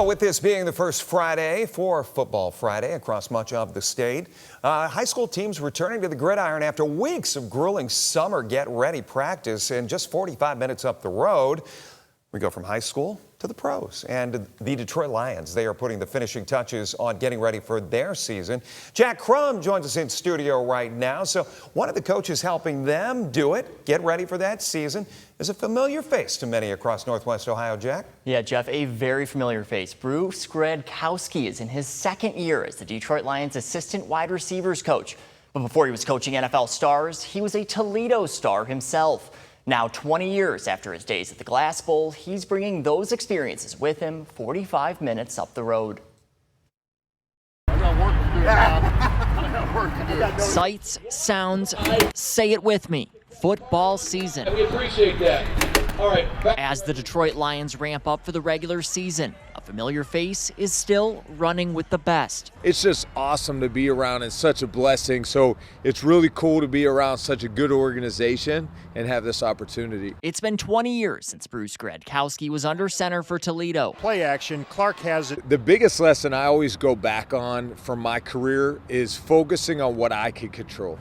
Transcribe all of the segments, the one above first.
With this being the first Friday for Football Friday across much of the state, high school teams returning to the gridiron after weeks of grueling summer get-ready practice. And just 45 minutes up the road, we go from high school to the pros. And the Detroit Lions, they are putting the finishing touches on getting ready for their season. Jack Crum joins us in studio right now. So one of the coaches helping them do it, get ready for that season, is a familiar face to many across Northwest Ohio. Jack? Yeah, Jeff, a very familiar face. Bruce Gradkowski is in his second year as the Detroit Lions assistant wide receivers coach. But before he was coaching NFL stars, he was a Toledo star himself. Now, 20 years after his days at the Glass Bowl, he's bringing those experiences with him 45 minutes up the road. Sights, sounds, say it with me. Football season. We appreciate that. All right. As the Detroit Lions ramp up for the regular season, a familiar face is still running with the best. It's just awesome to be around and such a blessing. So it's really cool to be around such a good organization and have this opportunity. It's been 20 years since Bruce Gradkowski was under center for Toledo. Play action, Clark has it. The biggest lesson I always go back on from my career is focusing on what I can control.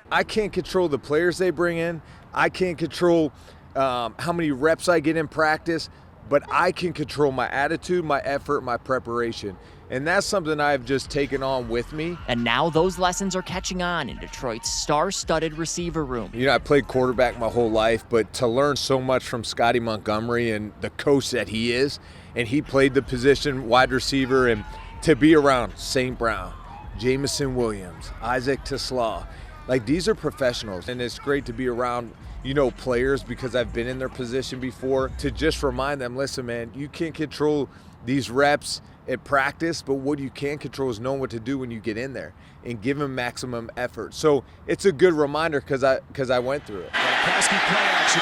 I can't control the players they bring in. I can't control how many reps I get in practice, but I can control my attitude, my effort, my preparation. And that's something I've just taken on with me. And now those lessons are catching on in Detroit's star-studded receiver room. You know, I played quarterback my whole life, but to learn so much from Scotty Montgomery and the coach that he is, and he played the position wide receiver, and to be around St. Brown, Jamison Williams, Isaac Teslaw, like these are professionals, and it's great to be around, you know, players because I've been in their position before, to just remind them, listen, man, you can't control these reps at practice, but what you can control is knowing what to do when you get in there and give them maximum effort. So it's a good reminder because I went through it. Gradkowski play action.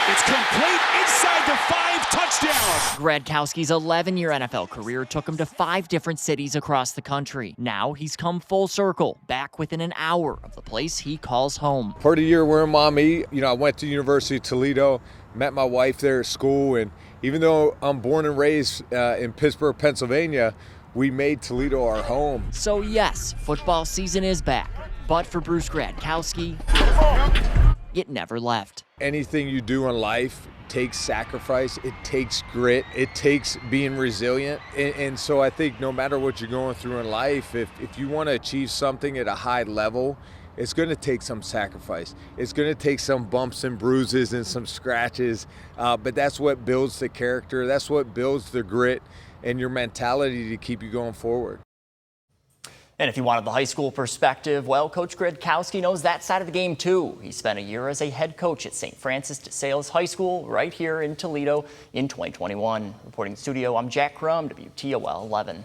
It's complete inside the 5, touchdown. Gradkowski's 11-year NFL career took him to 5 different cities across the country. Now he's come full circle, back within an hour of the place he calls home. Part of the year where mommy, you know, I went to University of Toledo, met my wife there at school, and even though I'm born and raised in Pittsburgh, Pennsylvania, we made Toledo our home. So yes, football season is back, but for Bruce Gradkowski, it never left. Anything you do in life takes sacrifice, it takes grit, it takes being resilient. And so I think no matter what you're going through in life, if you want to achieve something at a high level, it's going to take some sacrifice. It's going to take some bumps and bruises and some scratches, but that's what builds the character. That's what builds the grit and your mentality to keep you going forward. And if you wanted the high school perspective, well, Coach Gradkowski knows that side of the game too. He spent a year as a head coach at St. Francis de Sales High School right here in Toledo in 2021. Reporting in studio, I'm Jack Crum, WTOL 11.